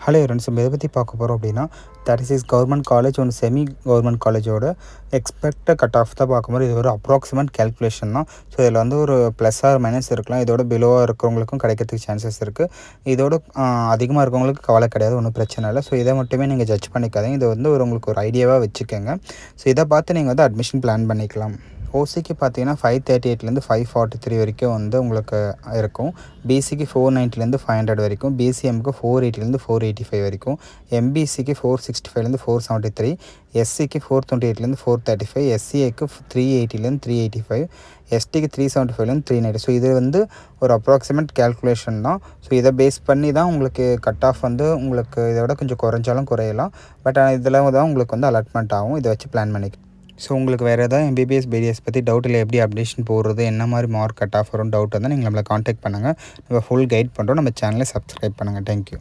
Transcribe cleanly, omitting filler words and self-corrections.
Hello friends, நம்ம எதை பற்றி பார்க்க போகிறோம் அப்படின்னா 36 கவர்மெண்ட் காலேஜ் ஒன்று செமி கவர்மெண்ட் காலேஜோட எக்ஸ்பெக்டட் கட் ஆஃப் தான் பார்க்கும்போது இது ஒரு அப்ராக்சிமேட் கேல்குலேஷன் தான். ஸோ இதில் வந்து ஒரு ப்ளஸ் ஆர் மைனஸ் இருக்கலாம். இதோட பிலோவாக இருக்கிறவங்களுக்கும் கிடைக்கிறதுக்கு சான்சஸ் இருக்குது. இதோட அதிகமாக இருக்கவங்களுக்கு கவலை கிடையாது, ஒன்றும் பிரச்சனை இல்லை. ஸோ இதை மட்டுமே நீங்கள் ஜட்ஜ் பண்ணிக்காதீங்க. இது வந்து உங்களுக்கு ஒரு ஐடியாவாக வச்சுக்கோங்க. ஸோ இதை பார்த்து நீங்கள் வந்து அட்மிஷன் பிளான் பண்ணிக்கலாம். ஓசிக்கு பார்த்தீங்கன்னா 538லேருந்து 543 வரைக்கும் வந்து உங்களுக்கு இருக்கும். பிசிக்கு 490லேருந்து 500 வரைக்கும், பிசிஎம்க்கு 480லேருந்து 485 வரைக்கும், எம்பிசிக்கு 465லேருந்து 473, எஸ்சிக்கு 428லேருந்து 435, எஸ்சிஏக்கு 380லேருந்து 385, எஸ்டிக்கு 375லேருந்து 390. ஸோ இது வந்து ஒரு அப்ராக்சிமேட் கேல்குலேஷன் தான். ஸோ இதை பேஸ் பண்ணி தான் உங்களுக்கு கட் ஆஃப் வந்து உங்களுக்கு இதை விட கொஞ்சம் குறைஞ்சாலும் குறையலாம். பட் இதில் தான் உங்களுக்கு வந்து அலாட்மெண்ட் ஆகும். இதை வச்சு பிளான் பண்ணிக்க. ஸோ உங்களுக்கு வேறு ஏதாவது எம்பிபிஎஸ் பிடிஎஸ் பற்றி டவுட் இல்லை, எப்படி அப்டேஷன் போடுறது, என்ன மாதிரி மார்க் கட் ஆஃப் வரும் டவுட் இருந்தால் நீங்கள் நம்மளை காண்டாக்ட் பண்ணுங்கள். நம்ம ஃபுல் கைட் பண்ணுறோம். நம்ம சேனலை சப்ஸ்கிரைப் பண்ணுங்கள். தேங்க்யூ.